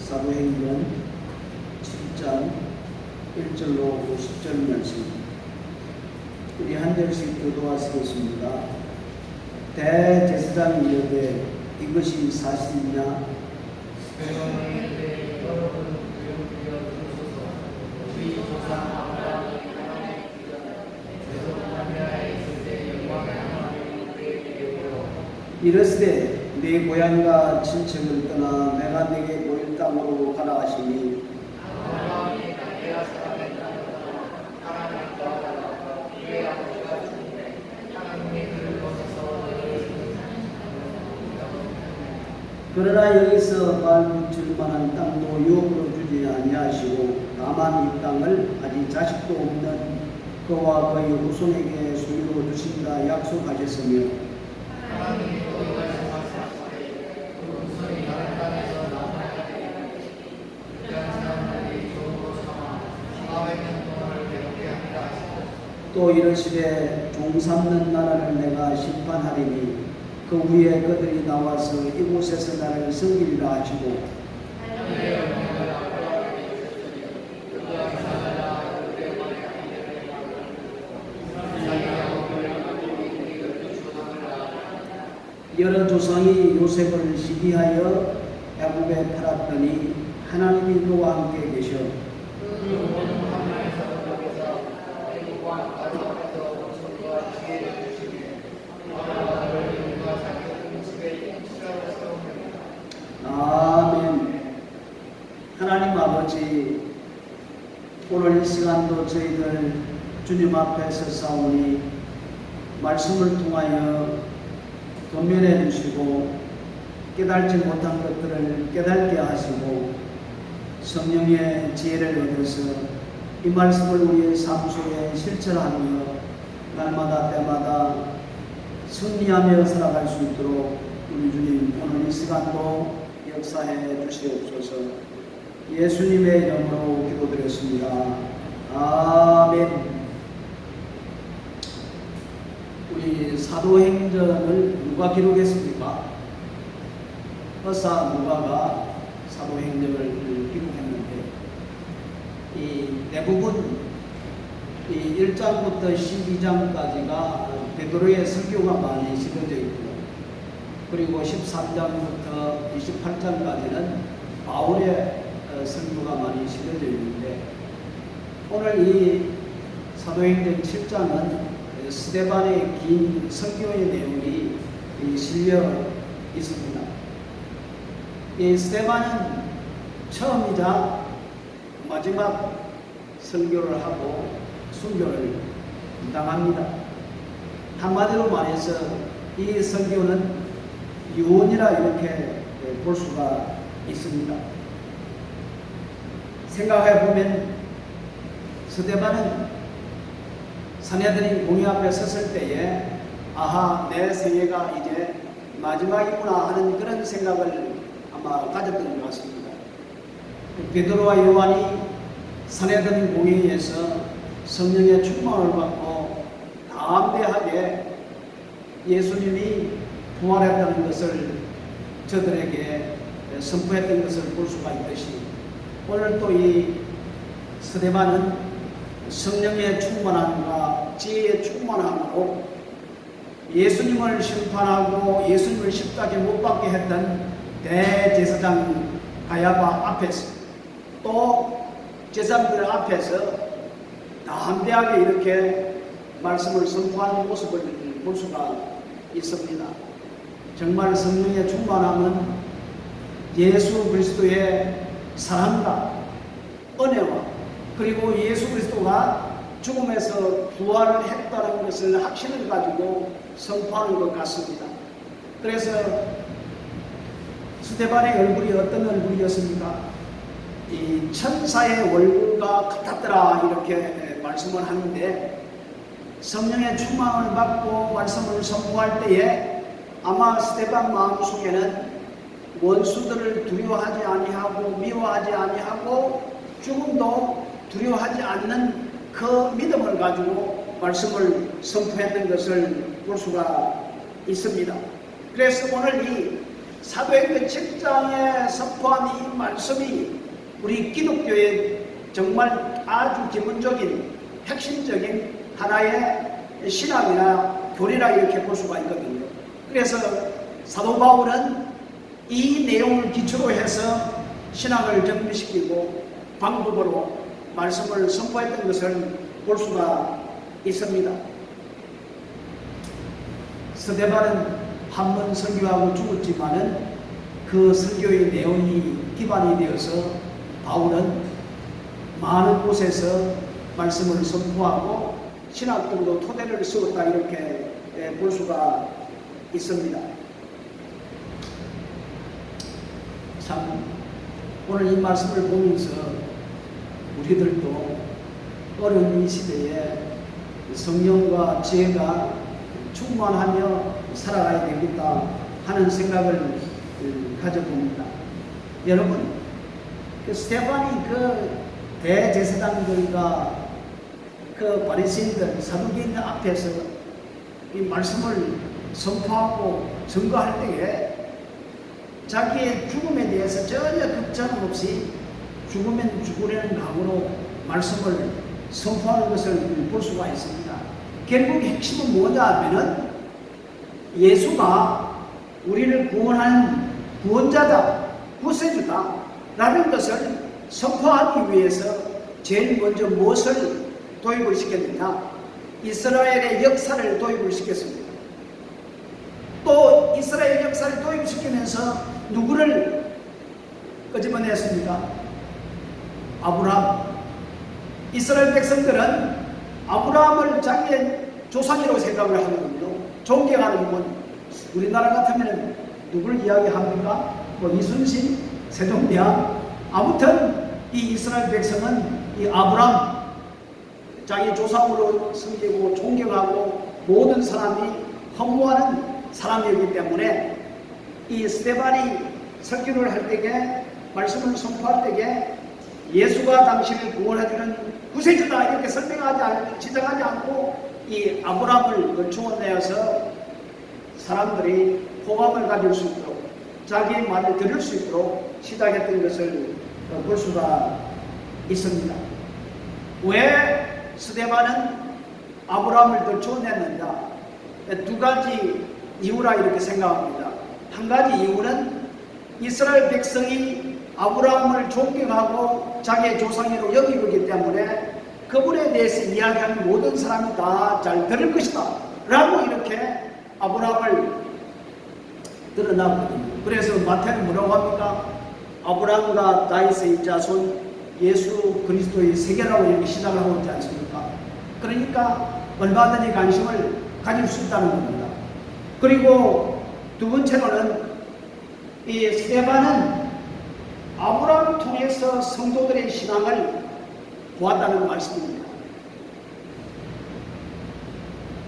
사도행전 7장 1절로 50절 말씀, 우리 한 절씩 교도하시겠습니다. 대제사장이 이르되 이것이 사실이냐? 이르시되 네 고향과 친척을 떠나 내가 네게 보일 땅으로 가라 하시니 그러나 여기서 발붙일 만한 땅도 유업으로 주지 아니하시고 다만 이 땅을 아직 자식도 없는 그와 그의 후손에게 수유로 주신다 약속하셨으며 또 이르시되 종 삼는 나라를 내가 심판하리니 그 후에 그들이 나와서 이곳에서 나를 섬기리라 하시고 여러 조상이 요셉을 시기하여 애굽에 팔았더니 하나님이 그와 함께 계셔 아멘. 하나님 아버지, 오늘 이 시간도 저희들 주님 앞에서 싸우니 말씀을 통하여 권면해 주시고 깨달지 못한 것들을 깨닫게 하시고 성령의 지혜를 얻어서 이 말씀을 우리의 삶 속에 실천하며 날마다 때마다 승리하며 살아갈 수 있도록 우리 주님 오늘 이 시간도 역사해 주시옵소서. 예수님의 이름으로 기도드렸습니다. 아멘. 우리 사도행전을 누가 기록했습니까? 허사 누가가 사도행전을 기록했는데 이 대부분 이 1장부터 12장까지가 베드로의 설교가 많이 실려져 있고요. 그리고 13장부터 28장까지는 바울의 설교가 많이 실려져 있는데 오늘 이 사도행전 7장은 스데반의 긴 설교의 내용이 실려 있습니다. 이 스데반은 처음이자 마지막 설교를 하고 순교를 당합니다. 한마디로 말해서 이 설교는 유언이라 이렇게 볼 수가 있습니다. 생각해 보면 스데반은 사내들이 공의 앞에 섰을 때에 아하, 내 생애가 이제 마지막이구나 하는 그런 생각을 아마 가졌던 것 같습니다. 베드로와 요한이 사내들 공의에서 성령의 충만을 받고 담대하게 예수님이 부활했다는 것을 저들에게 선포했던 것을 볼 수가 있듯이 오늘 또 이 스데반은 성령의 충만함과 지혜의 충만함으로 예수님을 심판하고 예수님을 십자가에 못 박게 했던 대제사장 가야바 앞에서 또 제사장들 앞에서 담대하게 이렇게 말씀을 선포하는 모습을 볼 수가 있습니다. 정말 성령의 충만함은 예수 그리스도의 사랑과 은혜와 그리고 예수 그리스도가 죽음에서 부활을 했다는 것을 확신을 가지고 선포하는 것 같습니다. 그래서 스데반의 얼굴이 어떤 얼굴이었습니까? 이 천사의 얼굴과 같았더라 이렇게 말씀을 하는데 성령의 충만을 받고 말씀을 선포할 때에 아마 스데반 마음속에는 원수들을 두려워하지 아니하고 미워하지 아니하고 죽음도 두려워하지 않는 그 믿음을 가지고 말씀을 선포했던 것을 볼 수가 있습니다. 그래서 오늘 이 사도행전 7장에 선포한 이 말씀이 우리 기독교의 정말 아주 기본적인 핵심적인 하나의 신학이나 교리라 이렇게 볼 수가 있거든요. 그래서 사도 바울은 이 내용을 기초로 해서 신학을 정리시키고 방법으로 말씀을 선포했던 것을 볼 수가 있습니다. 스데반은 한 번 설교하고 죽었지만은 그 설교의 내용이 기반이 되어서 바울은 많은 곳에서 말씀을 선포하고 신학적으로 토대를 세웠다 이렇게 볼 수가 있습니다. 참 오늘 이 말씀을 보면서 우리들도 어려운 이 시대에 성령과 지혜가 충만하며 살아가야 되겠다 하는 생각을 가져봅니다. 여러분, 스데반이 대제사장들과 바리새인들, 사두개인들 앞에서 이 말씀을 선포하고 증거할 때에 자기의 죽음에 대해서 전혀 걱정 없이 죽으면 죽으려는 각오로 말씀을 선포하는 것을 볼 수가 있습니다. 결국 핵심은 뭐냐 하면은 예수가 우리를 구원하는 구원자다, 구세주다 라는 것을 선포하기 위해서 제일 먼저 무엇을 도입을 시켰느냐? 이스라엘의 역사를 도입을 시켰습니다. 또 이스라엘 역사를 도입시키면서 누구를 끄집어냈습니까? 아브라함. 이스라엘 백성들은 아브라함을 자기의 조상이라고 생각을 하는군요. 존경하는 분. 우리나라 같으면 누굴 이야기합니까? 이순신, 세종대왕. 아무튼 이 이스라엘 백성은 이 아브라함 자기 조상으로 섬기고 존경하고 모든 사람이 허무하는 사람이기 때문에 이 스데반이 설교를 할 때에 말씀을 선포할 때에 예수가 당신을 구원해주는 구세주다 이렇게 지적하지 않고 이 아브라함을 걸충원 내어서 사람들이 호감을 가질 수 있도록 자기의 말을 들을 수 있도록 시작했던 것을 볼 수가 있습니다. 왜 스데반은 아브라함을 걸충원했느냐? 두 가지 이유라 이렇게 생각합니다. 한 가지 이유는 이스라엘 백성이 아브라함을 존경하고 자기의 조상으로 여기고 있기 때문에 그분에 대해서 이야기하는 모든 사람이 다 잘 들을 것이다 라고 이렇게 아브라함을 드러나거든요. 그래서 마태는 뭐라고 합니까? 아브라함과 다윗의 자손 예수 그리스도의 세계라고 이렇게 시작을 하고 있지 않습니까? 그러니까 얼마든지 관심을 가질 수 있다는 겁니다. 그리고 두 번째로는 이 스데반은 아브라함을 통해서 성도들의 신앙을 보았다는 말씀입니다.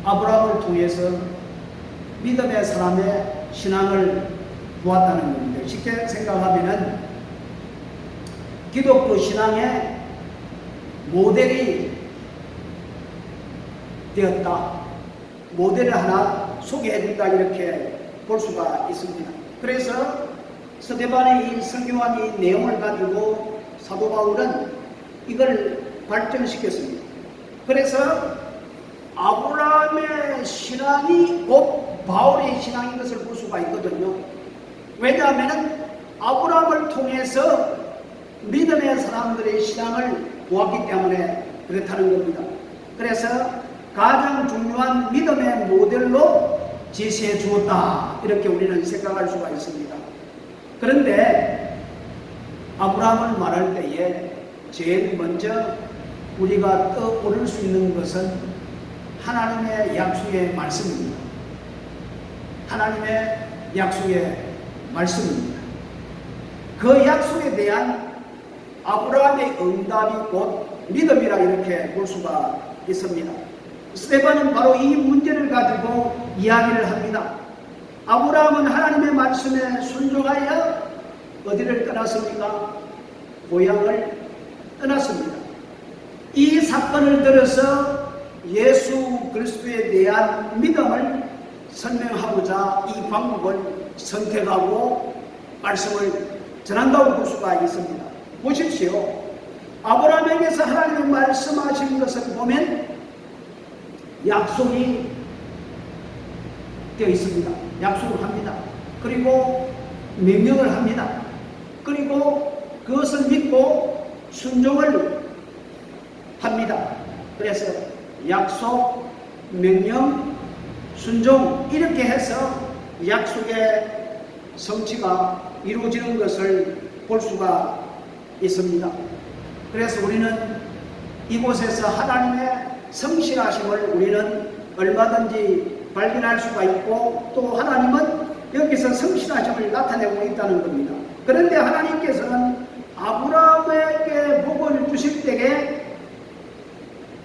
아브라함을 통해서 믿음의 사람의 신앙을 보았다는 겁니다. 쉽게 생각하면은 기독교 신앙의 모델이 되었다. 모델을 하나 소개해준다 이렇게 볼 수가 있습니다. 그래서 스데반의 이 성경한 이 내용을 가지고 사도 바울은 이걸 발전시켰습니다. 그래서 아브라함의 신앙이 곧 바울의 신앙인 것을 볼 수가 있거든요. 왜냐하면 아브라함을 통해서 믿음의 사람들의 신앙을 보았기 때문에 그렇다는 겁니다. 그래서 가장 중요한 믿음의 모델로 제시해 주었다 이렇게 우리는 생각할 수가 있습니다. 그런데 아브라함을 말할 때에 제일 먼저 우리가 떠오를 수 있는 것은 하나님의 약속의 말씀입니다. 하나님의 약속의 말씀입니다. 그 약속에 대한 아브라함의 응답이 곧 믿음이라 이렇게 볼 수가 있습니다. 스데반은 바로 이 문제를 가지고 이야기를 합니다. 아브라함은 하나님의 말씀에 순종하여 어디를 떠났습니까? 고향을 떠났습니다. 이 사건을 들어서 예수 그리스도에 대한 믿음을 설명하고자 이 방법을 선택하고 말씀을 전한다고 볼 수가 있습니다. 보십시오. 아브라함에게서 하나님이 말씀하신 것을 보면 약속이 되어 있습니다. 약속을 합니다. 그리고 명령을 합니다. 그리고 그것을 믿고 순종을 합니다. 그래서 약속, 명령, 순종 이렇게 해서 약속의 성취가 이루어지는 것을 볼 수가 있습니다. 그래서 우리는 이곳에서 하나님의 성실하심을 우리는 얼마든지 발견할 수가 있고 또 하나님은 여기서 성실하심을 나타내고 있다는 겁니다. 그런데 하나님께서는 아브라함에게 복을 주실 때에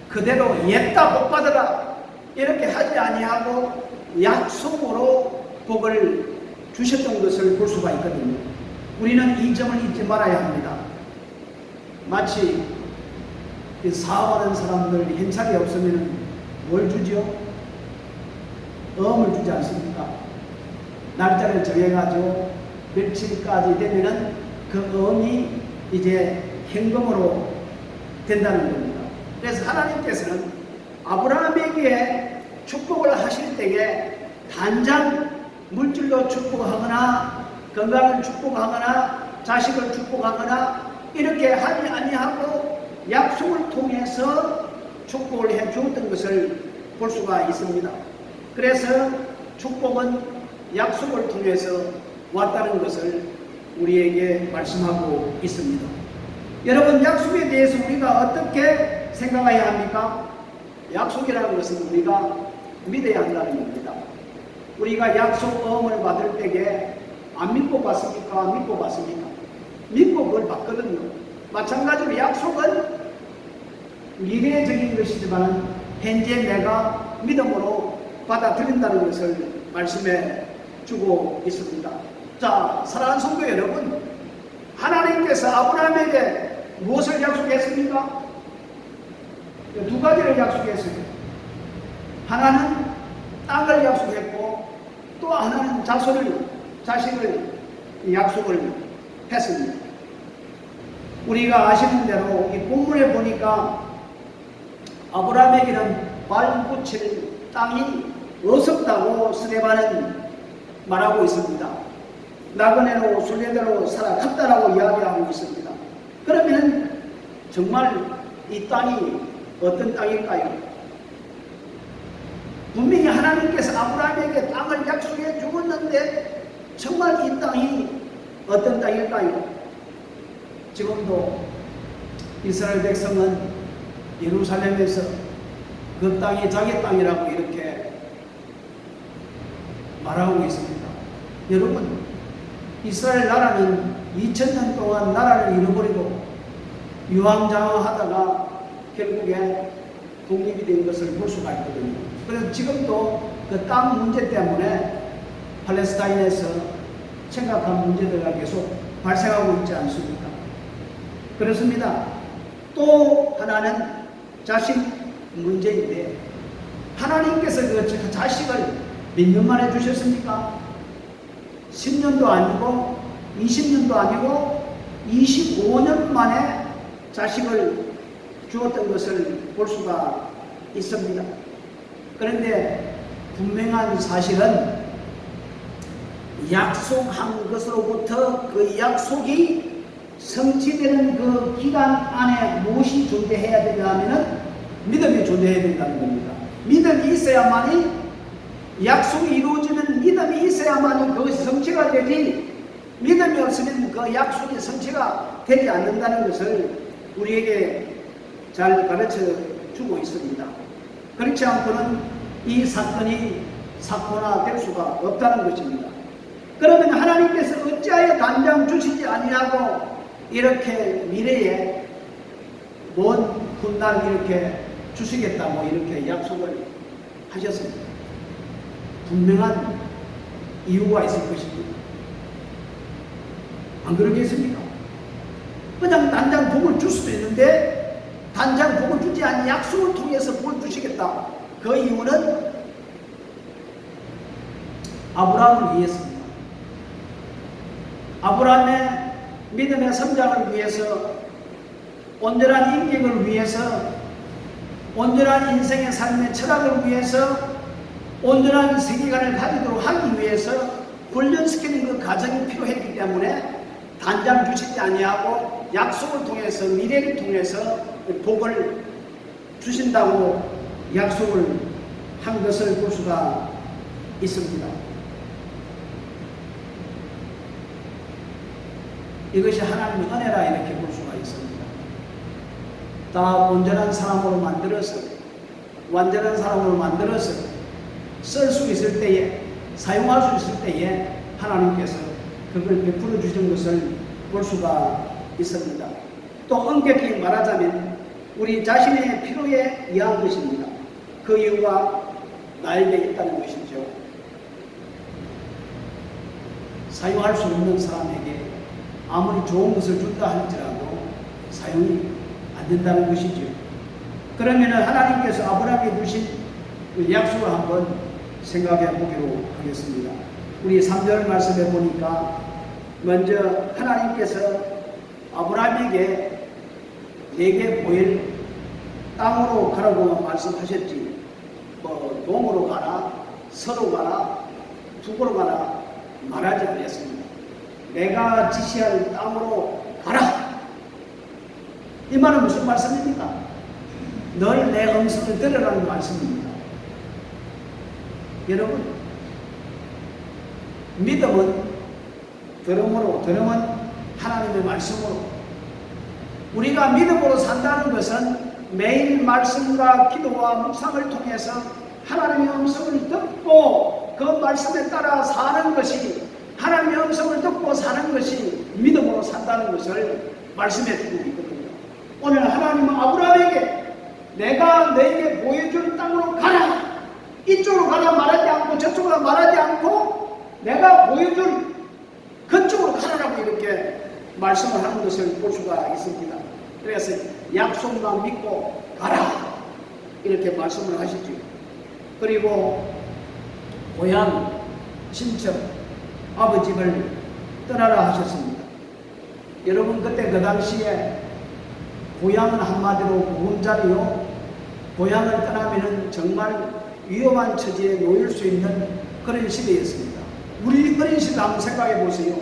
그대로 옛다 복 받으라 이렇게 하지 아니하고 약속으로 복을 주셨던 것을 볼 수가 있거든요. 우리는 이 점을 잊지 말아야 합니다. 마치 사업하는 사람들 현찰이 없으면 뭘 주죠? 어음을 주지 않습니까? 날짜를 정해가지고 며칠까지 되면은 그 어음이 이제 현금으로 된다는 겁니다. 그래서 하나님께서는 아브라함에게 축복을 하실 때에 단장 물질로 축복하거나 건강을 축복하거나 자식을 축복하거나 이렇게 하지 아니하고 약속을 통해서 축복을 해 주었던 것을 볼 수가 있습니다. 그래서 축복은 약속을 통해서 왔다는 것을 우리에게 말씀하고 있습니다. 여러분, 약속에 대해서 우리가 어떻게 생각해야 합니까? 약속이라는 것은 우리가 믿어야 한다는 겁니다. 우리가 약속음을 받을 때에 안 믿고 받습니까? 안 믿고 받습니까? 믿고 그걸 받거든요. 마찬가지로 약속은 미래적인 것이지만 현재 내가 믿음으로 받아들인다는 것을 말씀해 주고 있습니다. 자, 사랑하는 성도 여러분, 하나님께서 아브라함에게 무엇을 약속했습니까? 두 가지를 약속했어요. 하나는 땅을 약속했고 또 하나는 자식을 약속을 했습니다. 우리가 아시는 대로 이 본문에 보니까 아브라함에게는 발 붙일 땅이 없었다고 스데반은 말하고 있습니다. 나그네로 순례대로 살아갔다라고 이야기하고 있습니다. 그러면 정말 이 땅이 어떤 땅일까요? 분명히 하나님께서 아브라함에게 땅을 약속해 주었는데 정말 이 땅이 어떤 땅일까요? 지금도 이스라엘 백성은 예루살렘에서 그 땅이 자기 땅이라고 이렇게 말하고 있습니다. 여러분, 이스라엘 나라는 2000년 동안 나라를 잃어버리고 유황장황하다가 결국에 독립이 된 것을 볼 수가 있거든요. 그래서 지금도 그 땅 문제 때문에 팔레스타인에서 심각한 문제들이 계속 발생하고 있지 않습니까? 그렇습니다. 또 하나는 자식 문제인데 하나님께서 그 자식을 몇 년 만에 주셨습니까? 10년도 아니고 20년도 아니고 25년 만에 자식을 주었던 것을 볼 수가 있습니다. 그런데 분명한 사실은 약속한 것으로부터 그 약속이 성취되는 그 기간 안에 무엇이 존재해야 되냐 하면은 믿음이 존재해야 된다는 겁니다. 믿음이 있어야만이 약속이 이루어지는 믿음이 있어야만이 그것이 성취가 되지 믿음이 없으면 그 약속이 성취가 되지 않는다는 것을 우리에게 잘 가르쳐 주고 있습니다. 그렇지 않고는 이 사건이 사건화될 수가 없다는 것입니다. 그러면 하나님께서 어찌하여 단장 주시지 아니하고 이렇게 미래에 먼 훗날 이렇게 주시겠다고 이렇게 약속을 하셨습니다. 분명한 이유가 있을 것입니다. 안 그러겠습니까? 그냥 단장 복을 줄 수도 있는데 단장 복을 주지 않은 약속을 통해서 복을 주시겠다. 그 이유는 아브라함을 위해서입니다. 아브라함의 믿음의 성장을 위해서, 온전한 인격을 위해서, 온전한 인생의 삶의 철학을 위해서, 온전한 세계관을 가지도록 하기 위해서 훈련시키는 그 과정이 필요했기 때문에 단장 주시지 아니하고 약속을 통해서, 미래를 통해서 복을 주신다고 약속을 한 것을 볼 수가 있습니다. 이것이 하나님의 은혜라 이렇게 볼 수가 있습니다. 다 온전한 사람으로 만들어서, 완전한 사람으로 만들어서 쓸 수 있을 때에, 사용할 수 있을 때에 하나님께서 그걸 베풀어 주신 것을 볼 수가 있습니다. 또 엄격히 말하자면 우리 자신의 필요에 의한 것입니다. 그 이유가 나에게 있다는 것이죠. 사용할 수 없는 사람에게 아무리 좋은 것을 준다 할지라도 사용이 안 된다는 것이죠. 그러면 하나님께서 아브라함에게 주신 그 약속을 한번 생각해 보기로 하겠습니다. 우리 3절 말씀해 보니까 먼저 하나님께서 아브라함에게 내게 보일 땅으로 가라고 말씀하셨지, 동으로 가라, 서로 가라, 북으로 가라 말하지 않았습니다. 내가 지시할 땅으로 가라. 이 말은 무슨 말씀입니까? 널 내 음성을 들으라는 말씀입니다. 여러분, 믿음은 들음으로, 들음은 하나님의 말씀으로, 우리가 믿음으로 산다는 것은 매일 말씀과 기도와 묵상을 통해서 하나님의 음성을 듣고 그 말씀에 따라 사는 것이, 하나님의 음성을 듣고 사는 것이 믿음으로 산다는 것을 말씀해 주고 있거든요. 오늘 하나님은 아브라함에게 내가 너에게 보여줄 땅으로 가라, 이쪽으로 가라 말하지 않고 저쪽으로 말하지 않고 내가 보여줄 그쪽으로 가라라고 이렇게 말씀을 하는 것을 볼 수가 있습니다. 그래서 약속만 믿고 가라 이렇게 말씀을 하시죠. 그리고 고향, 친척, 아버지를 떠나라 하셨습니다. 여러분, 그때 그 당시에 고향은 한마디로 보금자리요, 고향을 떠나면은 정말 위험한 처지에 놓일 수 있는 그런 시대였습니다. 우리 어린 시절 한번 생각해 보세요.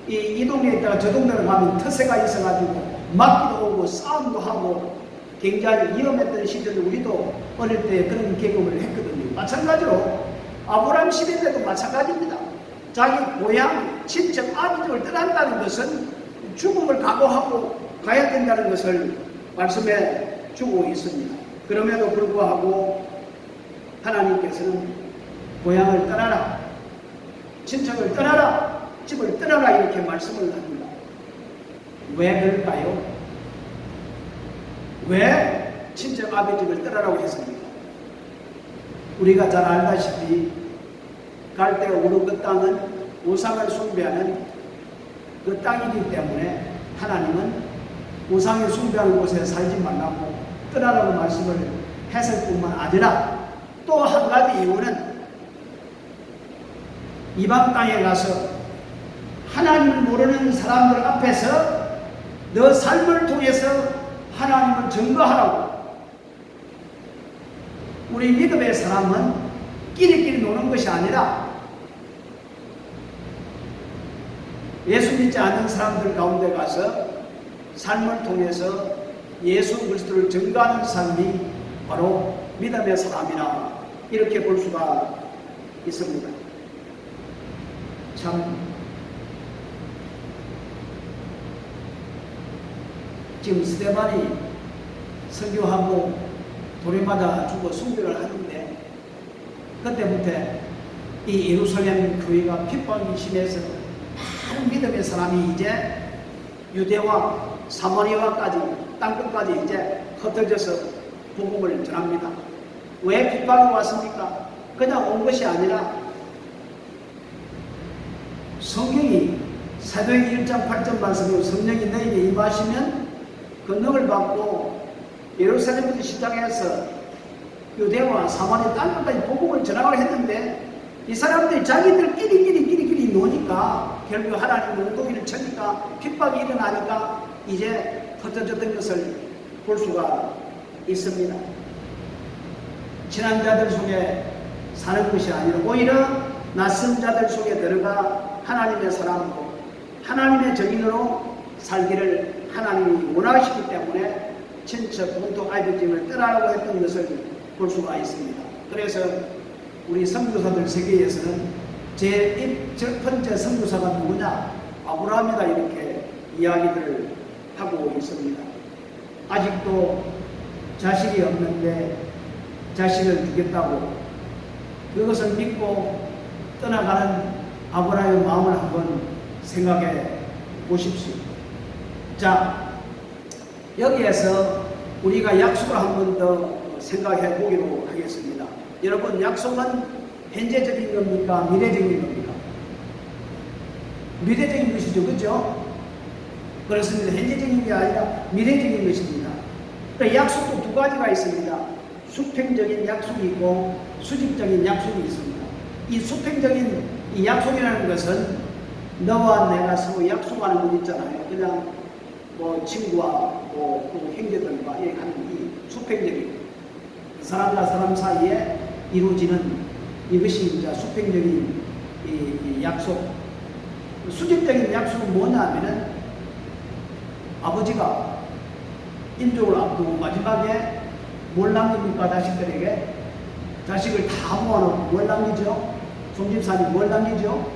이 동네에 있다가 저 동네로 가면 터세가 있어가지고 맞기도 오고 싸움도 하고 굉장히 위험했던 시절에 우리도 어릴 때 그런 경험을 했거든요. 마찬가지로 아브라함 시대 때도 마찬가지입니다. 자기 고향, 친척, 아비집을 떠난다는 것은 죽음을 각오하고 가야 된다는 것을 말씀해 주고 있습니다. 그럼에도 불구하고 하나님께서는 고향을 떠나라, 친척을 떠나라, 집을 떠나라 이렇게 말씀을 합니다. 왜 그럴까요? 왜 친척 아비집을 떠나라고 했습니까? 우리가 잘 알다시피 갈대 우르 그 땅은 우상을 숭배하는 그 땅이기 때문에 하나님은 우상을 숭배하는 곳에 살지 말라고 떠나라고 말씀을 했을 뿐만 아니라 또 한 가지 이유는 이방 땅에 가서 하나님을 모르는 사람들 앞에서 너 삶을 통해서 하나님을 증거하라고. 우리 믿음의 사람은 끼리끼리 노는 것이 아니라 예수 믿지 않는 사람들 가운데 가서 삶을 통해서 예수 그리스도를 증거하는 삶이 바로 믿음의 사람이라 이렇게 볼 수가 있습니다. 참 지금 스데반이 설교하고 도래마다 주고 숭배를 하는데 그때부터 이 예루살렘 교회가 핍박이 심해서 많은 믿음의 사람이 이제 유대와 사마리아까지 땅끝까지 이제 흩어져서 복음을 전합니다. 왜 핍박이 왔습니까? 그냥 온 것이 아니라 성경이 사도행 1장 8절 말씀으로 성령이 너에게 임하시면 권능을 받고 예루살렘부터 시작해서 유대와 사마리아 땅끝까지 복음을 전하라고 했는데 이 사람들이 자기들끼리 노니까 결국 하나님은 엉덩이를 쳐니까 핍박이 일어나니까 이제 흩어졌던 것을 볼 수가 있습니다. 친한 자들 속에 사는 것이 아니라 오히려 낯선 자들 속에 들어가 하나님의 사람으로 하나님의 증인으로 살기를 하나님이 원하시기 때문에 친척, 본토, 아이들집을 떠나라고 했던 것을 볼 수가 있습니다. 그래서 우리 선교사들 세계에서는 제일 첫 번째 선교사가 누구냐? 아브라함이다 이렇게 이야기들을 하고 있습니다. 아직도 자식이 없는데 자식을 주겠다고 그것을 믿고 떠나가는 아브라함의 마음을 한번 생각해 보십시오. 자, 여기에서 우리가 약속을 한 번 더 생각해 보기로 하겠습니다. 여러분, 약속은 현재적인 겁니까? 미래적인 겁니까? 미래적인 것이죠. 그렇죠? 그렇습니다. 현재적인 게 아니라 미래적인 것입니다. 약속도 두 가지가 있습니다. 수평적인 약속이 있고 수직적인 약속이 있습니다. 이 수평적인 이 약속이라는 것은 너와 내가 서로 약속하는 것 있잖아요. 그냥 뭐 친구와 또 형제들과 하는 이 수평적인 사람과 사람 사이에 이루어지는 이것이 이제 수평적인 이 약속. 수직적인 약속은 뭐냐 하면은 아버지가 인족을 앞두고 마지막에 뭘 남깁니까? 자식들에게? 자식을 다 모아놓고 뭘 남기죠? 송집사님 뭘 남기죠?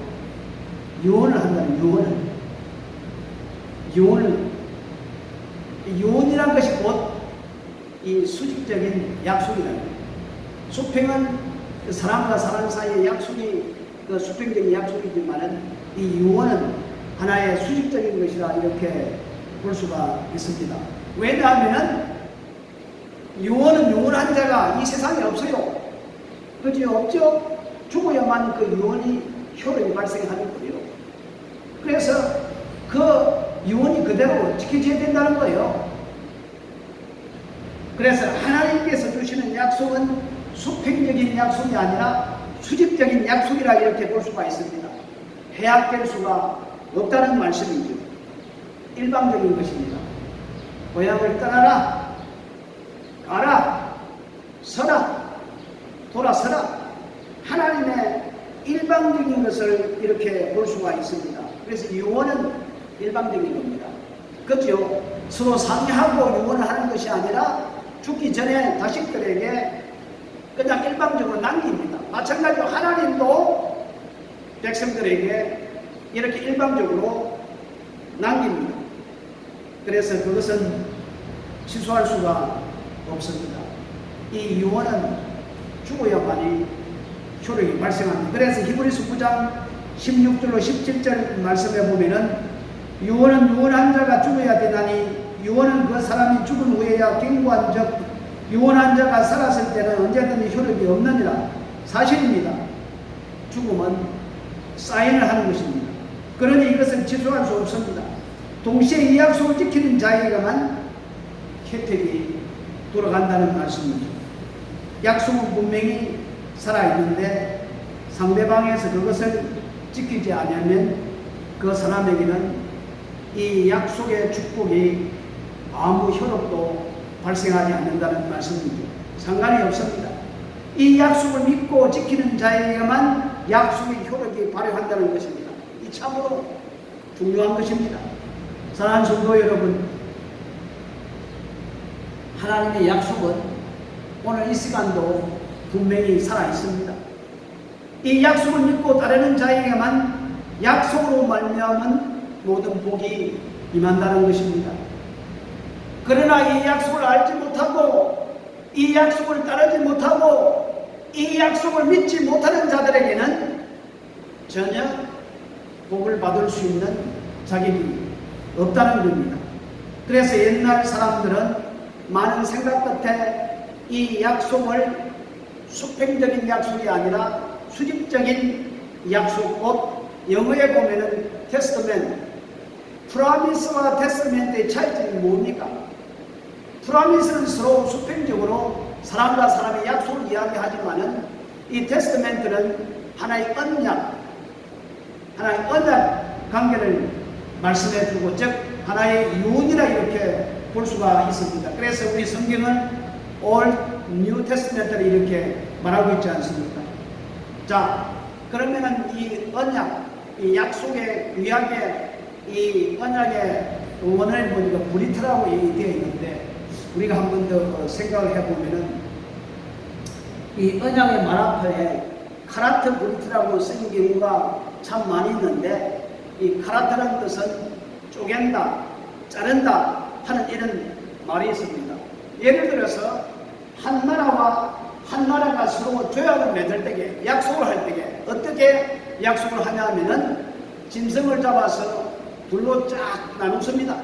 유언을 한다는 유언이란 것이 곧 이 수직적인 약속이라는 거예요. 수평은 사람과 사람 사이의 약속이 그 수평적인 약속이지만은 이 유언은 하나의 수직적인 것이라 이렇게 볼 수가 있습니다. 왜냐하면은 유언은 유언한 자가 이 세상에 없어요. 그죠? 없죠? 죽어야만 그 유언이 효력이 발생하는 거예요. 그래서 그 유언이 그대로 지켜져야 된다는 거예요. 그래서 하나님께서 주시는 약속은 수평적인 약속이 아니라 수직적인 약속이라 이렇게 볼 수가 있습니다. 해약될 수가 없다는 말씀이죠. 일방적인 것입니다. 고향을 떠나라, 가라, 서라, 돌아서라. 하나님의 일방적인 것을 이렇게 볼 수가 있습니다. 그래서 유언은 일방적인 겁니다. 그렇죠? 서로 상의하고 유언을 하는 것이 아니라 죽기 전에 자식들에게 그냥 일방적으로 남깁니다. 마찬가지로 하나님도 백성들에게 이렇게 일방적으로 남깁니다. 그래서 그것은 취소할 수가 없습니다. 이 유언은 죽어야만이 효력이 발생합니다. 그래서 히브리서 9장 16절로 17절 말씀에 보면은 유언은 유언한 자가 죽어야 되나니 유언은 그 사람이 죽은 후에야 경고한 적 유언한 자가 살았을 때는 언제든지 효력이 없느니라. 사실입니다. 죽음은 사인을 하는 것입니다. 그러니 이것은 취소할 수 없습니다. 동시에 이 약속을 지키는 자에게만 혜택이 돌아간다는 말씀이죠. 약속은 분명히 살아있는데 상대방에서 그것을 지키지 않으면 그 사람에게는 이 약속의 축복이 아무 효력도 발생하지 않는다는 말씀이죠. 상관이 없습니다. 이 약속을 믿고 지키는 자에게만 약속의 효력이 발효한다는 것입니다. 이 참으로 중요한 것입니다. 사랑하는 성도 여러분, 하나님의 약속은 오늘 이 시간도 분명히 살아있습니다. 이 약속을 믿고 따르는 자에게만 약속으로 말미암은 모든 복이 임한다는 것입니다. 그러나 이 약속을 알지 못하고 이 약속을 따르지 못하고 이 약속을 믿지 못하는 자들에게는 전혀 복을 받을 수 있는 자격이 없다는 겁니다. 그래서 옛날 사람들은 많은 생각 끝에 이 약속을 수평적인 약속이 아니라 수직적인 약속, 곧 영어에 보면은 테스트멘트, 프라미스와 테스트멘트의 차이점이 뭡니까? 프라미스는 서로 수평적으로 사람과 사람의 약속을 이야기하지만은 이 테스트멘트는 하나의 언약, 관계를 말씀해 주고, 즉 하나의 유언이라 이렇게 볼 수가 있습니다. 그래서 우리 성경은 Old New Testament를 이렇게 말하고 있지 않습니까? 자, 그러면은 이 언약, 이 약속의 구약의 이 언약의 원어에 보니까 브리트라고 되어 있는데, 우리가 한 번 더 생각을 해보면은 이 언약의 말 앞에 카라트 브리트라고 쓰인 경우가 참 많이 있는데, 이 카라트라는 뜻은 쪼갠다, 자른다 하는 이런 말이 있습니다. 예를 들어서 한 나라와 한 나라가 서로 조약을 맺을 때에, 약속을 할 때에 어떻게 약속을 하냐 하면은 짐승을 잡아서 둘로 쫙 나눕습니다.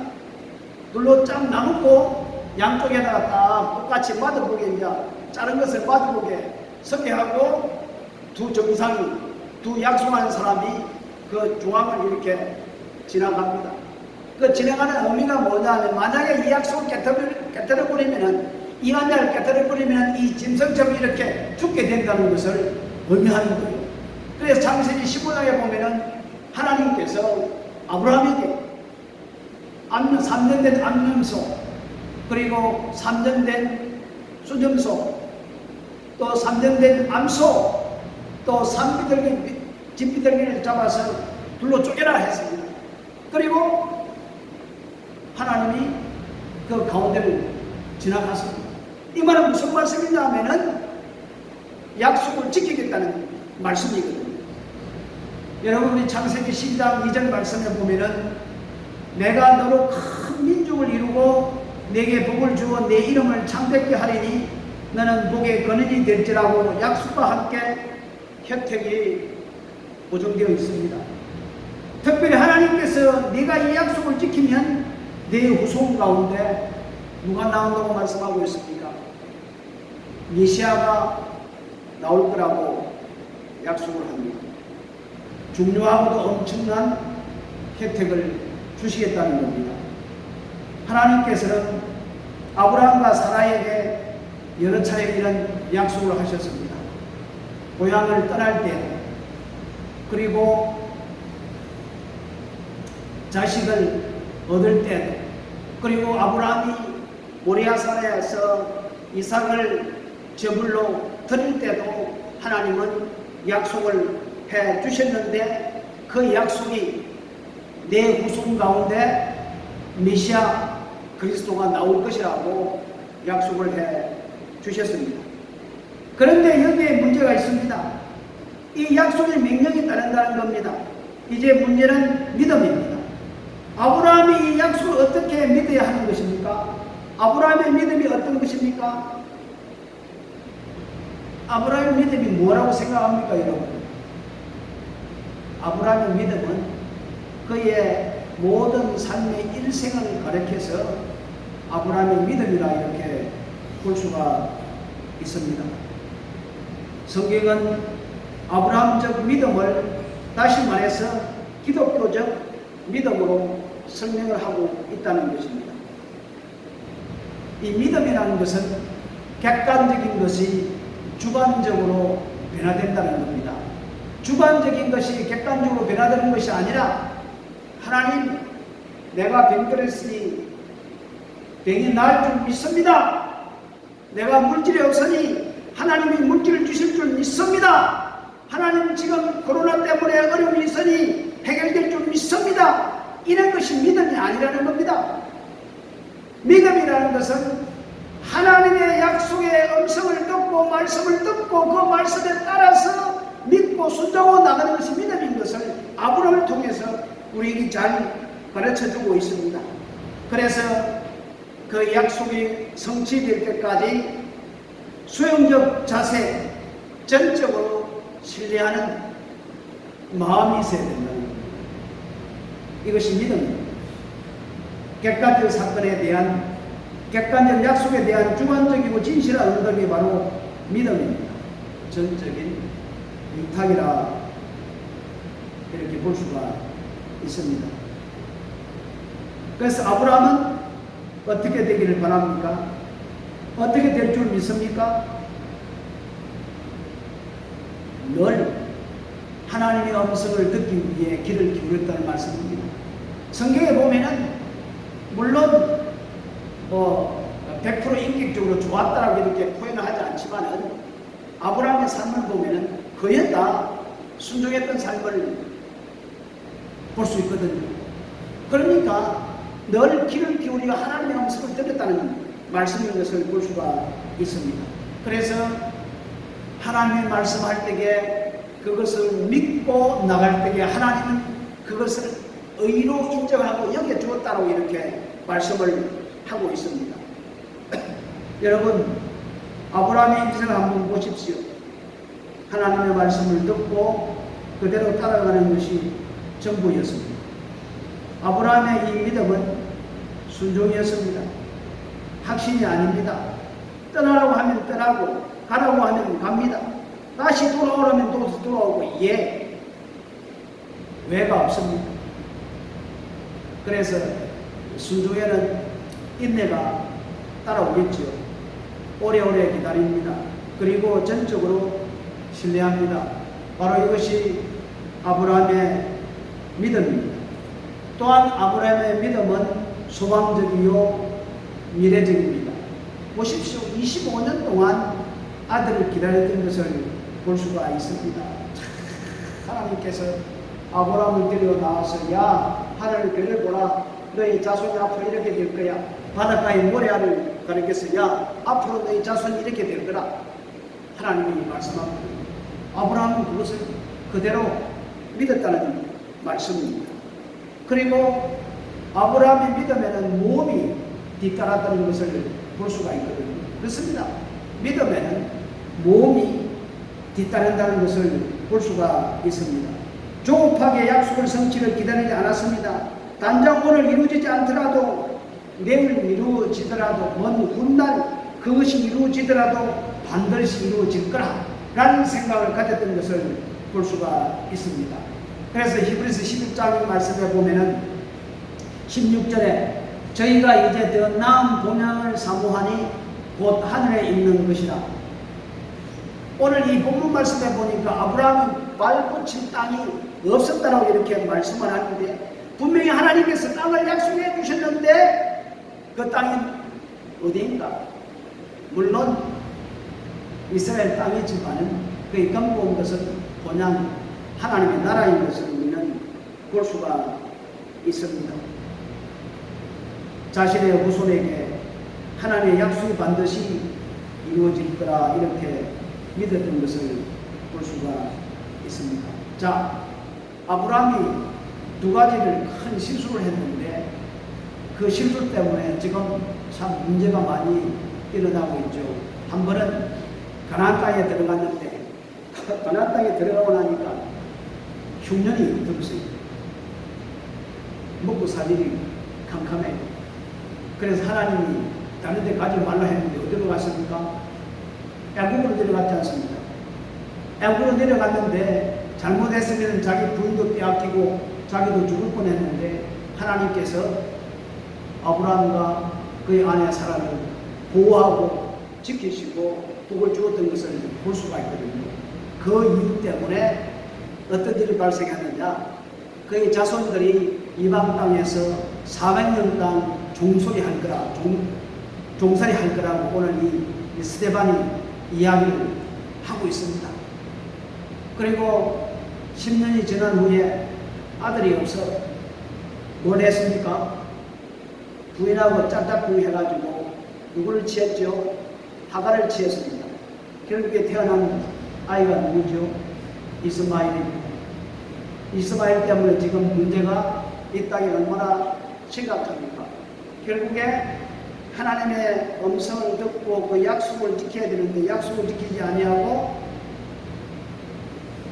둘로 쫙 나누고 양쪽에다가 딱 똑같이 맞아보게, 이제 자른 것을 맞아보게 서게 하고, 두 정상이, 두 약속한 사람이 그 중앙을 이렇게 지나갑니다. 그 지나가는 의미가 뭐냐면, 만약에 이 약속을 깨뜨려버리면은, 이 언약을 깨뜨려버리면 이 짐승처럼 이렇게 죽게 된다는 것을 의미하는 거예요. 그래서 창세기 15장에 보면은 하나님께서 아브라함에게 3년 된 암염소, 그리고 3년 된 수염소, 또 3년 된 암소, 또 산비둘기, 진비둘기를 잡아서 둘로 쪼개라 했습니다. 그리고 하나님이 그 가운데를 지나갔습니다. 이 말은 무슨 말씀이냐 하면은 약속을 지키겠다는 말씀이거든요. 여러분, 우리 창세기 12장 2절 말씀에 보면은 내가 너로 큰 민족을 이루고 내게 복을 주어 내 이름을 창대케 하리니 너는 복의 근원이 될지라고 약속과 함께 혜택이 보정되어 있습니다. 특별히 하나님께서 네가 이 약속을 지키면 내 후손 가운데 누가 나온다고 말씀하고 있습니까? 메시아가 나올 거라고 약속을 합니다. 중요하고도 엄청난 혜택을 주시겠다는 겁니다. 하나님께서는 아브라함과 사라에게 여러 차례 이런 약속을 하셨습니다. 고향을 떠날 때, 그리고 자식을 얻을 때, 그리고 아브라함이 모리아산에서 이삭을 제물로 드릴 때도 하나님은 약속을 해 주셨는데, 그 약속이 내 후손 가운데 메시아 그리스도가 나올 것이라고 약속을 해 주셨습니다. 그런데 여기에 문제가 있습니다. 이 약속의 명령이 따른다는 겁니다. 이제 문제는 믿음입니다. 아브라함이 이 약속을 어떻게 믿어야 하는 것입니까? 아브라함의 믿음이 어떤 것입니까? 아브라함의 믿음이 뭐라고 생각합니까, 여러분? 아브라함의 믿음은 그의 모든 삶의 일생을 가리켜서 아브라함의 믿음이라 이렇게 볼 수가 있습니다. 성경은 아브라함적 믿음을 다시 말해서 기독교적 믿음으로 설명을 하고 있다는 것입니다. 이 믿음이라는 것은 객관적인 것이 주관적으로 변화된다는 겁니다. 주관적인 것이 객관적으로 변화되는 것이 아니라, 하나님, 내가 병들었으니 병이 나을 줄 믿습니다. 내가 물질이 없으니 하나님이 물질을 주실 줄 믿습니다. 하나님, 지금 코로나 때문에 어려움이 있으니 해결될 줄 믿습니다. 이런 것이 믿음이 아니라는 겁니다. 믿음이라는 것은 하나님의 약속의 음성을 듣고 말씀을 듣고 그 말씀에 따라서 믿고 순종하고 나가는 것이 믿음인 것을 아브라함을 통해서 우리에게 잘 가르쳐주고 있습니다. 그래서 그 약속이 성취될 때까지 수용적 자세, 전적으로 신뢰하는 마음이 있어야 된다는 겁니다. 이것이 믿음입니다. 객관적 사건에 대한, 객관적 약속에 대한 주관적이고 진실한 응답이 바로 믿음입니다. 전적인 위탁이라 이렇게 볼 수가 있습니다. 그래서 아브라함은 어떻게 되기를 바랍니까? 어떻게 될 줄 믿습니까? 늘 하나님의 음성을 듣기 위해 귀를 기울였다는 말씀입니다. 성경에 보면은 물론 100% 인격적으로 좋았다라고 이렇게 표현을 하지 않지만은 아브라함의 삶을 보면은 거의 다 순종했던 삶을 볼 수 있거든요. 그러니까 늘 귀를 기울여 하나님의 음성을 들었다는 말씀인 것을 볼 수가 있습니다. 그래서 하나님의 말씀할 때에 그것을 믿고 나갈 때에 하나님은 그것을 의로 인정하고 여겨주었다고 이렇게 말씀을 하고 있습니다. 여러분, 아브라함의 인생을 한번 보십시오. 하나님의 말씀을 듣고 그대로 따라가는 것이 전부였습니다. 아브라함의 이 믿음은 순종이었습니다. 확신이 아닙니다. 떠나라고 하면 떠나고 가라고 하면 갑니다. 다시 돌아오라면 또 돌아오고 왜가 없습니다. 그래서 순종에는 인내가 따라오겠죠. 오래오래 기다립니다. 그리고 전적으로 신뢰합니다. 바로 이것이 아브라함의 믿음입니다. 또한 아브라함의 믿음은 소망적이요 미래적입니다. 보십시오. 25년 동안 아들을 기다렸던 것을 볼 수가 있습니다. 하나님께서 아브라함을 데리고 나와서 야 하늘을 별을 보라. 너희 자손이 앞으로 이렇게 될 거야. 바닷가의 모래알을 가리켜서 야 앞으로 너희 자손이 이렇게 될 거라. 하나님이 말씀합니다. 아브라함은 그것을 그대로 믿었다는 말씀입니다. 그리고 아브라함의 믿음에는 모험이 뒤따랐다는 것을 볼 수가 있거든요. 그렇습니다. 믿음에는 모험이 뒤따른다는 것을 볼 수가 있습니다. 조급하게 약속을 성취를 기다리지 않았습니다. 당장 오늘 이루어지지 않더라도 내일 이루어지더라도 먼 훗날 그것이 이루어지더라도 반드시 이루어질 거라 라는 생각을 가졌던 것을 볼 수가 있습니다. 그래서 히브리서 11장 말씀에 보면은 16절에 저희가 이제 더 나은 본향을 사모하니 곧 하늘에 있는 것이라. 오늘 이 본문 말씀에 보니까 아브라함이 발붙인 땅이 없었다라고 이렇게 말씀을 하는데 분명히 하나님께서 땅을 약속해 주셨는데 그 땅이 어디인가? 물론 이스라엘 땅이지만은 그의 건너온 것은 본향 하나님의 나라인 것을 우리는 볼 수가 있습니다. 자신의 후손에게 하나님의 약속이 반드시 이루어질 거라 이렇게 믿었던 것을 볼 수가 있습니다. 자, 아브라함이 두 가지를 큰 실수를 했는데 그 실수 때문에 지금 참 문제가 많이 일어나고 있죠. 한 번은 가나안 땅에 들어갔는데 가나안 땅에 들어가고 나니까 흉년이 들었어요. 먹고 살일이 캄캄해요. 그래서 하나님이 다른 데 가지 말라 했는데 어디로 갔습니까? 애국으로 내려갔지 않습니까? 애국으로 내려갔는데 잘못했으면 자기 부인도 빼앗기고 자기도 죽을 뻔했는데 하나님께서 아브라함과 그의 아내 사라를 보호하고 지키시고 복을 주었던 것을 볼 수가 있거든요. 그 이유 때문에 어떤 일이 발생했느냐? 그의 자손들이 이방 땅에서 400년간 종살이 할 거라, 종살이 할 거라고 오늘 이 스데반이 이야기를 하고 있습니다. 그리고 10년이 지난 후에 아들이 없어 뭘 했습니까? 부인하고 짝짝꿍 해가지고 누구를 취했죠? 하갈을 취했습니다. 결국에 태어난 아이가 누구죠? 이스마엘입니다. 이스마엘 때문에 지금 문제가 이 땅에 얼마나 심각합니까? 결국에 하나님의 음성을 듣고 그 약속을 지켜야 되는데 약속을 지키지 아니하고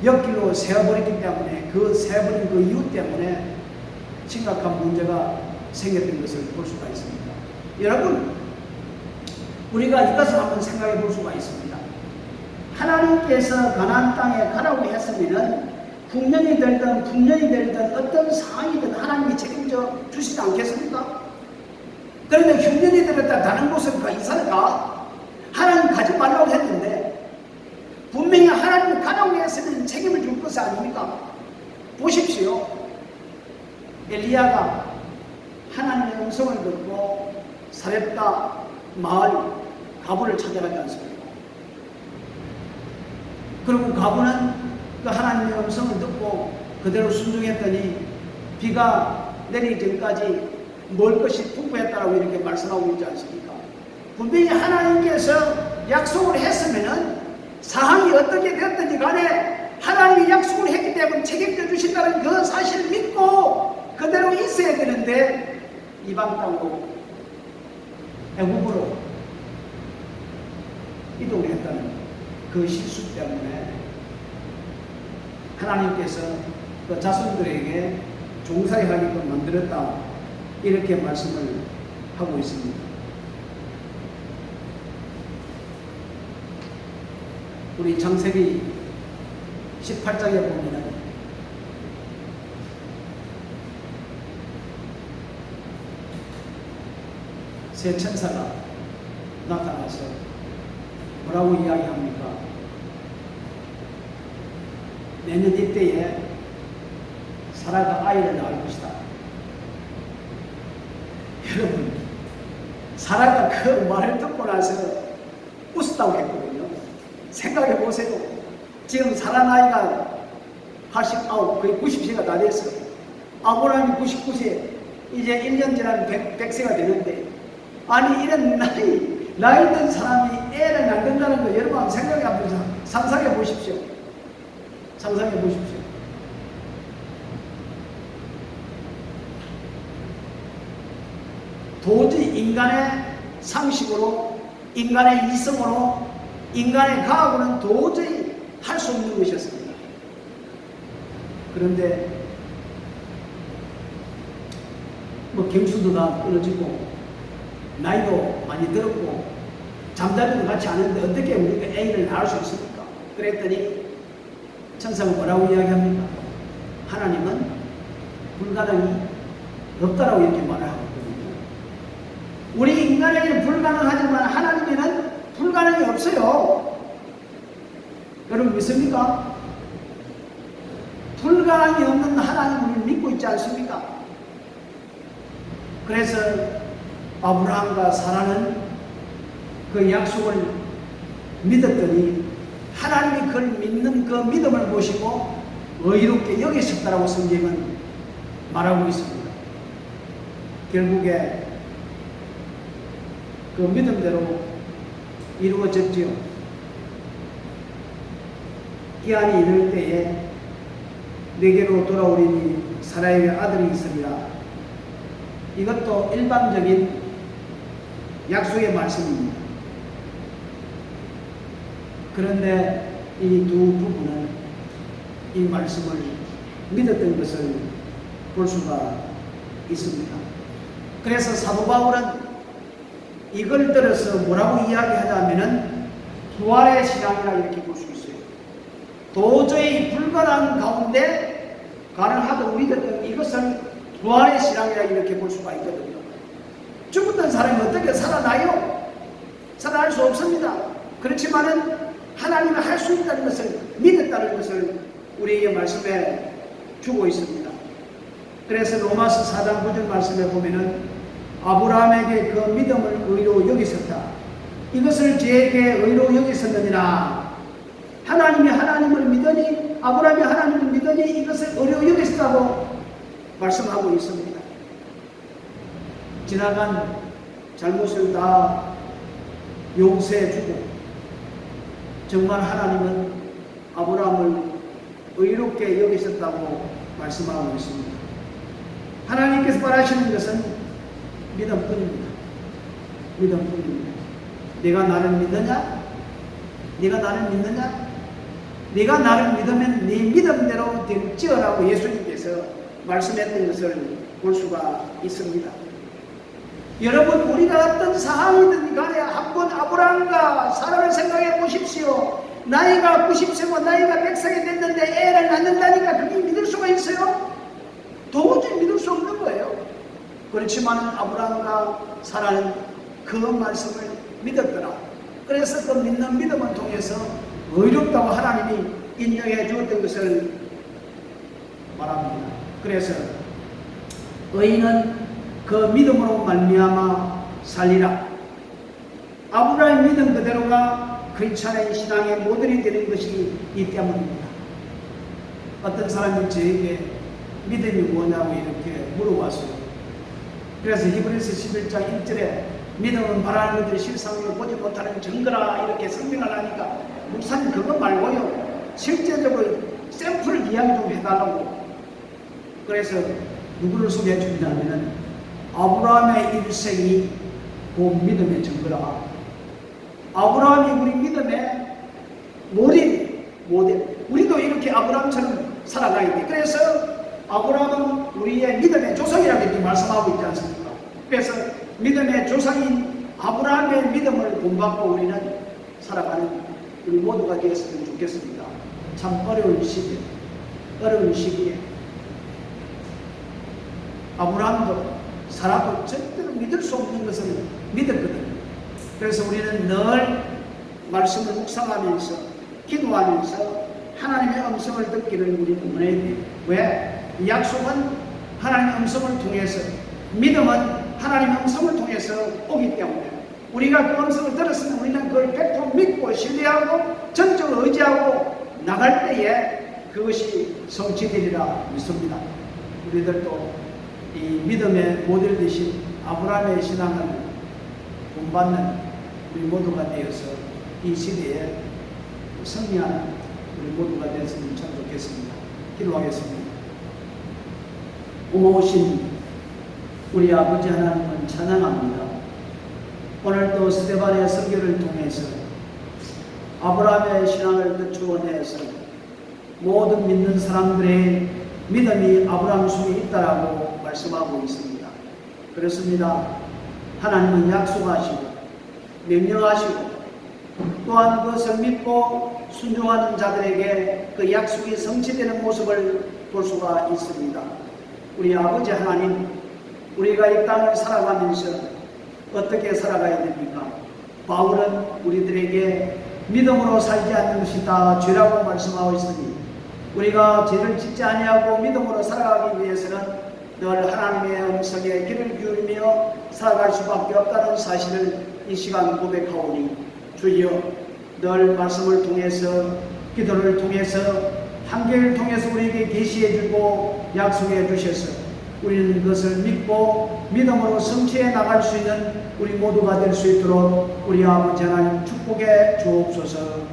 옆길로 세어버리기 때문에 그 세어버린 그 이유 때문에 심각한 문제가 생겼던 것을 볼 수가 있습니다. 여러분, 우리가 이것을 한번 생각해 볼 수가 있습니다. 하나님께서 가나안 땅에 가라고 했으면은 풍년이 들든 풍년이 들든 어떤 상황이든 하나님이 책임져 주시지 않겠습니까? 그런데 흉년이 들었다 다른 곳을 이사를 가? 하나님 가지 말라고 했는데 분명히 하나님 가정 위해서는 책임을 줄 것이 아닙니까? 보십시오. 엘리야가 하나님의 음성을 듣고 사렙다 마을 가부를 찾아가지 않습니까? 그리고 가부는 그 하나님의 음성을 듣고 그대로 순종했더니 비가 내리기 전까지 먹을 것이 풍부했다라고 이렇게 말씀하고 있지 않습니까? 분명히 하나님께서 약속을 했으면은 상황이 어떻게 되었든지 간에 하나님이 약속을 했기 때문에 책임져 주신다는 그 사실을 믿고 그대로 있어야 되는데 이방 땅으로 애국으로 이동을 했다는 그 실수 때문에 하나님께서 그 자손들에게 종살이 하게끔 만들었다 이렇게 말씀을 하고 있습니다. 우리 창세기 18장에 보면은 새 천사가 나타나서 뭐라고 이야기합니까? 내년 이때에 사라가 아이를 낳을 것이다. 여러분, 사라가 그 말을 듣고 나서 웃었다고 했거든요. 생각해 보세요. 지금 사라 나이가 89, 거의 90세가 다 됐어. 아브라함이 99세, 이제 1년 지나면 100세가 되는데, 아니 이런 나이 든 사람이 애를 낳는다는 거 여러분 생각해 한번 상상해 보십시오. 상상해 보십시오. 도저히 인간의 상식으로, 인간의 이성으로, 인간의 과학으로는 도저히 할 수 없는 것이었습니다. 그런데 뭐 경수도 다 끊어지고 나이도 많이 들었고 잠자리도 같이 하는데 어떻게 우리가 애를 낳을 수 있습니까? 그랬더니 천사가 뭐라고 이야기합니까? 하나님은 불가능이 없다라고 이렇게 말을 하고 있거든요. 우리 인간에게는 불가능하지만 하나님에게는 불가능이 없어요. 여러분 믿습니까? 불가능이 없는 하나님을 믿고 있지 않습니까? 그래서 아브라함과 사라는 그 약속을 믿었더니 하나님이 그걸 믿는 그 믿음을 보시고 의롭게 여기셨다라고 성경은 말하고 있습니다. 결국에 그 믿음대로 이루어졌지요. 기한이 이를 때에 내게로 돌아오리니 사라에게 아들이 있으리라. 이것도 일반적인 약속의 말씀입니다. 그런데 이 두 부부는 이 말씀을 믿었던 것을 볼 수가 있습니다. 그래서 사도 바울은 이걸 들어서 뭐라고 이야기하자면은 부활의 신앙이라 이렇게 볼 수 있어요. 도저히 불가능한 가운데 가능하다고 믿었던 이것을 부활의 신앙이라 이렇게 볼 수가 있거든요. 죽었던 사람이 어떻게 살아나요? 살아날 수 없습니다. 그렇지만은 하나님이 할 수 있다는 것을 믿었다는 것을 우리에게 말씀해 주고 있습니다. 그래서 로마서 4장 9절 말씀에 보면은 아브라함에게 그 믿음을 의로 여기셨다. 이것을 저에게 의로 여기셨느니라. 하나님이 하나님을 믿으니, 아브라함이 하나님을 믿으니 이것을 의로 여기셨다고 말씀하고 있습니다. 지나간 잘못을 다 용서해 주고 정말 하나님은 아브라함을 의롭게 여기셨다고 말씀하고 있습니다. 하나님께서 바라시는 것은 믿음뿐입니다. 믿음뿐입니다. 네가 나를 믿느냐? 네가 나를 믿느냐? 네가 나를 믿으면 네 믿음대로 될지어라고 예수님께서 말씀했던 것을 볼 수가 있습니다. 여러분, 우리가 어떤 상황이든 간에 한번 아브라함과 사라를 생각해 보십시오. 나이가 90세고 나이가 100세가 됐는데 애를 낳는다니까 그게 믿을 수가 있어요? 도저히 믿을 수 없는 거예요. 그렇지만 아브라함과 사라는 그 말씀을 믿었더라. 그래서 그 믿는 믿음을 통해서 의롭다고 하나님이 인정해 주었던 것을 말합니다. 그래서 의인은 그 믿음으로 말미암아 살리라. 아브라함의 믿음 그대로가 크리스찬의 신앙의 모델이 되는 것이 이 때문입니다. 어떤 사람이 저에게 믿음이 뭐냐고 이렇게 물어봤어요. 그래서 히브리서 11장 1절에 믿음은 바라는 것들이 실상으로 보지 못하는 증거라 이렇게 설명을 하니까 목사님 그거 말고요 실제적으로 샘플 이야기 좀 해달라고. 그래서 누구를 소개해 주냐면은 아브라함의 일생이 그 믿음의 증거라. 아브라함이 우리 믿음의 모델. 우리도 이렇게 아브라함처럼 살아가야 돼. 그래서 아브라함은 우리의 믿음의 조상이라고 이렇게 말씀하고 있지 않습니까? 그래서 믿음의 조상인 아브라함의 믿음을 본받고 우리는 살아가는 우리 모두가 되었으면 좋겠습니다. 참 어려운 시기에 아브라함도 사라도 절대로 믿을 수 없는 것을 믿었거든요. 그래서 우리는 늘 말씀을 묵상하면서 기도하면서 하나님의 음성을 듣기를 우리는 원해야 돼요. 왜? 약속은 하나님의 음성을 통해서, 믿음은 하나님의 음성을 통해서 오기 때문에 우리가 그 음성을 들었으면 우리는 그걸 100% 믿고 신뢰하고 전적으로 의지하고 나갈 때에 그것이 성취되리라 믿습니다. 우리들도 이 믿음의 모델 되신 아브라함의 신앙을 본받는 우리 모두가 되어서 이 시대에 승리하는 우리 모두가 되었으면 참 좋겠습니다. 기도하겠습니다. 고마우신 우리 아버지 하나님을 찬양합니다. 오늘도 스데반의 설교를 통해서 아브라함의 신앙을 추원해서 모든 믿는 사람들의 믿음이 아브라함 속에 있다라고 말씀하고 있습니다. 그렇습니다. 하나님은 약속하시고 명령하시고 또한 그것을 믿고 순종하는 자들에게 그 약속이 성취되는 모습을 볼 수가 있습니다. 우리 아버지 하나님, 우리가 이 땅을 살아가면서 어떻게 살아가야 됩니까? 바울은 우리들에게 믿음으로 살지 않는 것이 다 죄라고 말씀하고 있으니 우리가 죄를 짓지 아니하고 믿음으로 살아가기 위해서는 늘 하나님의 음성에 귀를 기울이며 살아갈 수밖에 없다는 사실을 이 시간 고백하오니 주여 늘 말씀을 통해서 기도를 통해서 한계를 통해서 우리에게 계시해 주고 약속해 주셔서 우리는 그것을 믿고 믿음으로 성취해 나갈 수 있는 우리 모두가 될 수 있도록 우리 아버지 하나님 축복해 주옵소서.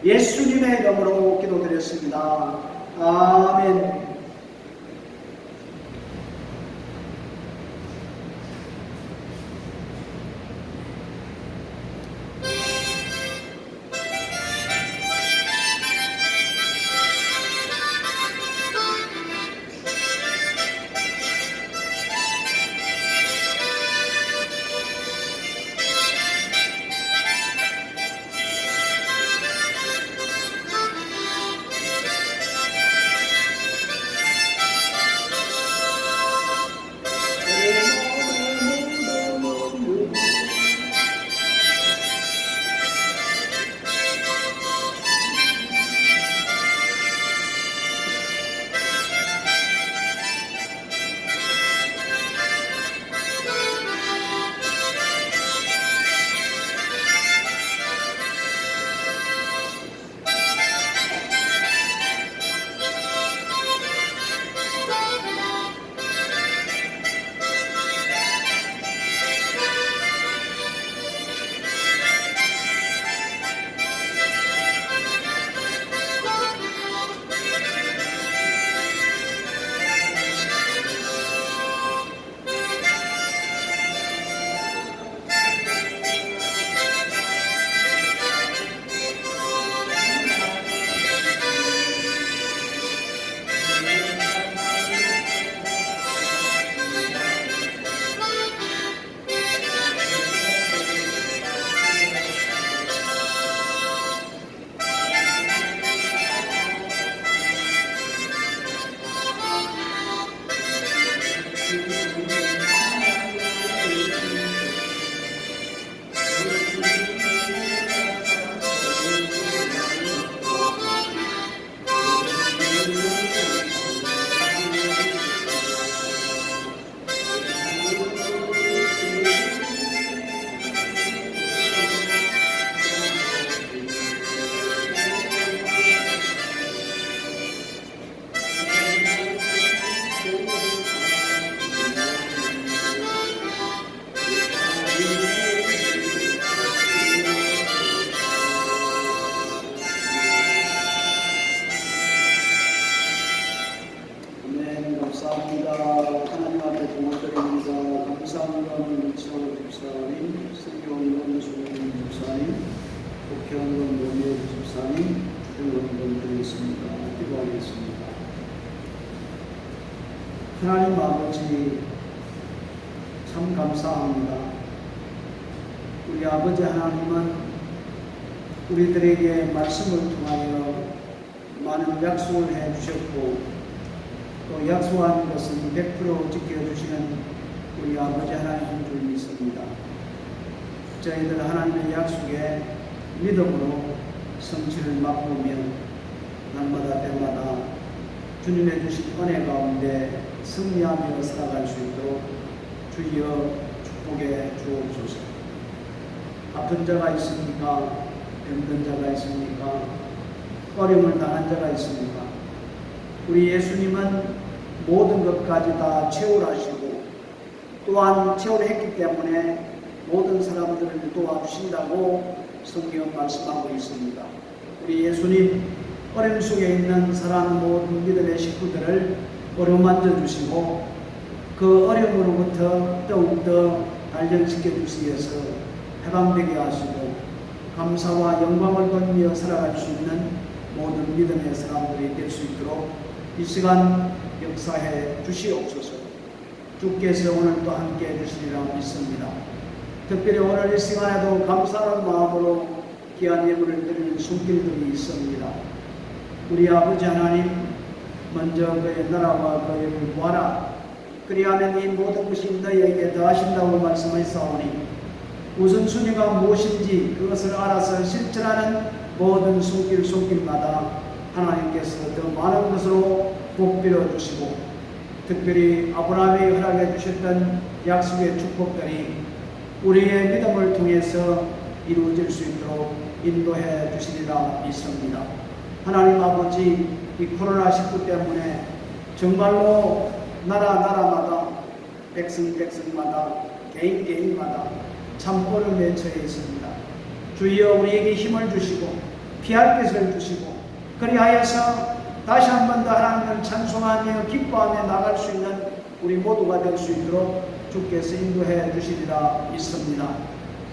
예수님의 이름으로 기도드렸습니다. 아멘. 집사님, 성경원 수민 집사님, 국회의원 노무현 집사님, 주중원금 드리겠습니다. 기도하겠습니다. 하나님 아버지 참 감사합니다. 우리 아버지 하나님은 우리들에게 말씀을 통하여 많은 약속을 해주셨고 또 약속한 것은 100% 지켜주시는 우리 아버지 하나님인 줄 믿습니다. 저희들 하나님의 약속에 믿음으로 성취를 맛보며 날마다 때마다 주님의 주신 은혜 가운데 승리하며 살아갈 수 있도록 주여 축복해 주옵소서. 아픈 자가 있습니까? 병든 자가 있습니까? 어려움을 당한 자가 있습니까? 우리 예수님은 모든 것까지 다 채울하시고 또한 채울했기 때문에 모든 사람들을 도와주신다고 성경 말씀하고 있습니다. 우리 예수님 어려움 속에 있는 사랑 모든 믿음의 식구들을 어루만져 주시고 그 어려움으로부터 더욱더 단련시켜 주시기 위해서 해방되게 하시고 감사와 영광을 돌리며 살아갈 수 있는 모든 믿음의 사람들이 될 수 있도록 이 시간 역사해 주시옵소서. 주께서 오늘 또 함께 해주시리라 믿습니다. 특별히 오늘 이 시간에도 감사하는 마음으로 귀한 예물을 드리는 손길들이 있습니다. 우리 아버지 하나님, 먼저 그의 나라와 그의 을 구하라. 그리하면 이 모든 것이 너희에게 더하신다고 말씀하셨사오니 우선순위가 무엇인지 그것을 알아서 실천하는 모든 손길마다 하나님께서 더 많은 것으로 복빌어 주시고 특별히 아브라함이 허락해 주셨던 약속의 축복들이 우리의 믿음을 통해서 이루어질 수 있도록 인도해 주시리라 믿습니다. 하나님 아버지, 이 코로나19 때문에 정말로 나라마다 백성마다 개인마다 참 어려움에 처해 있습니다. 주여 우리에게 힘을 주시고 피할 것을 주시고 그리하여서 다시 한 번 더 하나님을 찬송하며 기뻐하며 나갈 수 있는 우리 모두가 될 수 있도록 주께서 인도해 주시리라 믿습니다.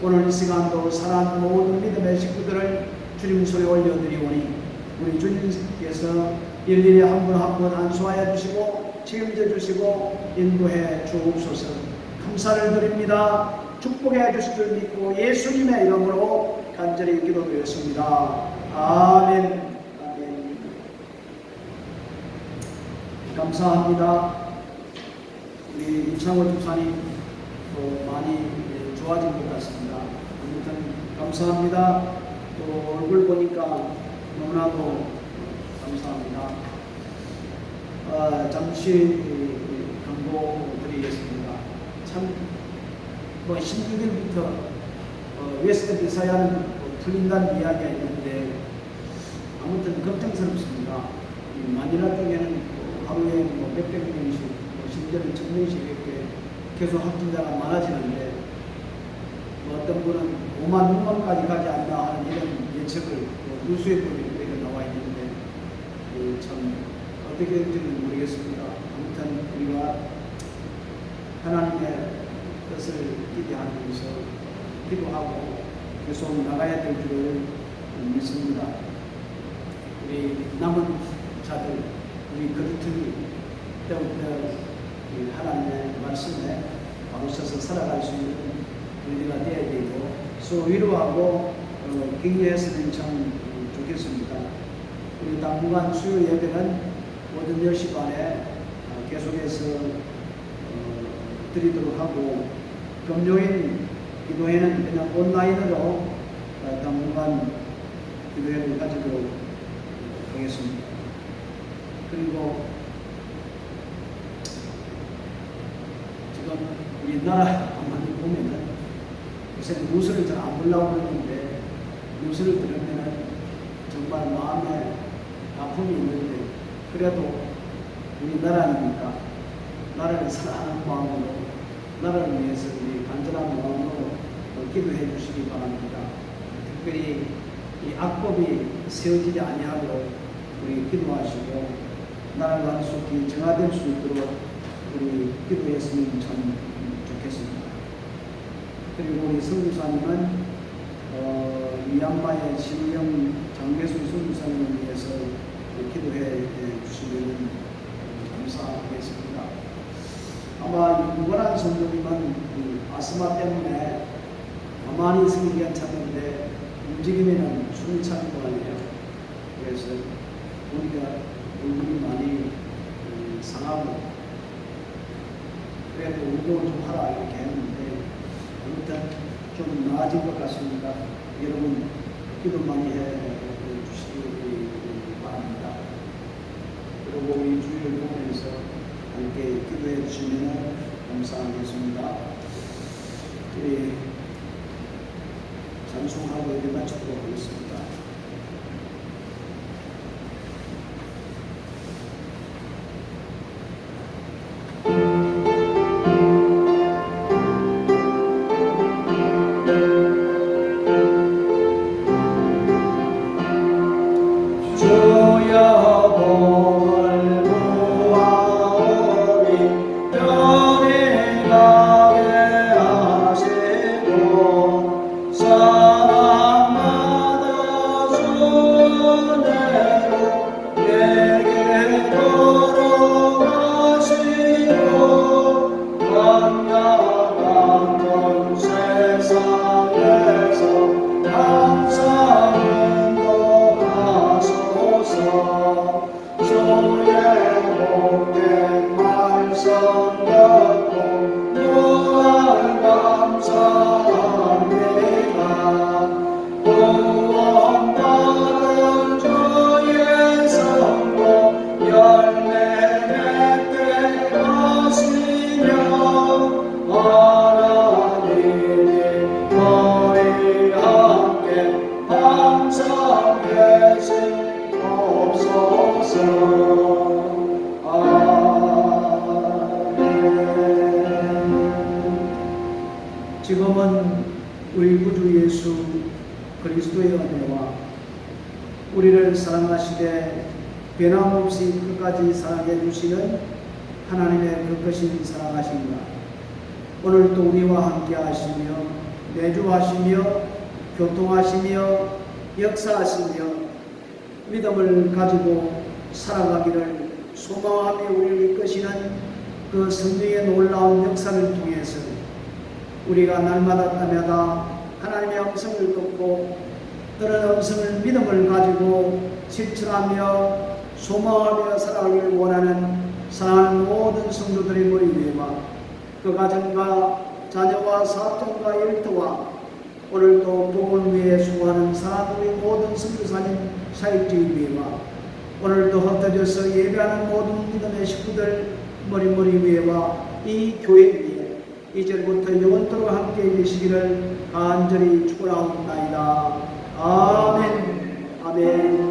오늘 이 시간도 사랑하는 모든 믿음의 식구들을 주님 손에 올려드리오니 우리 주님께서 일일이 한 분 한 분 안수하여 주시고 책임져 주시고 인도해 주옵소서. 감사를 드립니다. 축복해 주실 줄 믿고 예수님의 이름으로 간절히 기도드렸습니다. 아멘. 감사합니다. 우리 이창호 집사님 많이 좋아진 것 같습니다. 아무튼 감사합니다. 또 얼굴 보니까 너무나도 감사합니다. 잠시 경고드리겠습니다. 참 16일부터 웨스트 비사야는 풀린다는 이야기가 있는데 아무튼 걱정스럽습니다. 마닐라 쪽에는 하루에 몇백 명씩, 심지어는 1000명씩 이렇게 계속 확진자가 많아지는데 어떤 분은 5만, 6만까지 가지 않나 하는 이런 예측을 뉴스에 보면 나와 있는데 참 어떻게 될지는 모르겠습니다. 아무튼 우리가 하나님의 뜻을 기대하면서 기도하고 계속 나가야 될 줄을 믿습니다. 우리 남은 자들 우리 그리스도인이 때부터 하나님의 말씀에 바로 서서 살아갈 수 있는 우리가 되어야 되고 서로 위로하고 격려했으면 참 좋겠습니다. 우리 당분간 수요 예배는 오전 10시 반에 계속해서 드리도록 하고 금요일 기도회는 그냥 온라인으로 당분간 기도회를 가지도록 하겠습니다. 그리고 지금 우리나라 많이 보면은 요새 뉴스를 잘 안 보려고 그러는데 뉴스를 들으면은 정말 마음에 아픔이 있는데 그래도 우리나라니까 나라를 사랑하는 마음으로 나라를 위해서 우리 간절한 마음으로 기도해 주시기 바랍니다. 특별히 이 악법이 세워지지 아니하도록 우리 기도하시고 나라가 속히 정화될 수 있도록 우리 기도했으면 참 좋겠습니다. 그리고 우리 선교사님은 미얀마의 신령 장례수 선교사님을 위해서 기도해 주시면 감사하겠습니다. 아마 유관한 성도님은 아스마 때문에 가만히 있으면 괜찮은데 움직이면 숨이 차는 거 아니에요. 그래서 우리가 얼굴이 많이 상하고 그래도 운동을 좀 하라 이렇게 했는데 아무튼 좀 나아진 것 같습니다. 여러분 기도 많이 해 주시기 바랍니다. 그리고 우리 주일을 보면서 함께 기도해 주시면 감사하겠습니다. 우리 찬송하고 예배 마치도록 하겠습니다. 지금은 우리 구주 예수 그리스도의 은혜와 우리를 사랑하시되 변함없이 끝까지 사랑해 주시는 하나님의 그것인 사랑하심과 오늘도 우리와 함께 하시며 내주하시며 교통하시며 역사하시며 믿음을 가지고 살아가기를 소망하며 우리를 이끄시는 그 성령의 놀라운 역사를 통해서 우리가 날마다 하나님의 음성을 듣고 그런 음성을 믿음을 가지고 실천하며 소망하며 살아가기를 원하는 사랑하는 모든 성도들의 머리 위에와 그 가정과 자녀와 사업장과 일터와 오늘도 복을 위해 수고하는 사랑하는 우리 모든 선교사님 사역주의 위에와 오늘도 흩어져서 예배하는 모든 믿음의 식구들 머리 위에와 이 교회 위에 이제부터 영원토록 함께 계시기를 간절히 축원하옵나이다. 아멘. 아멘.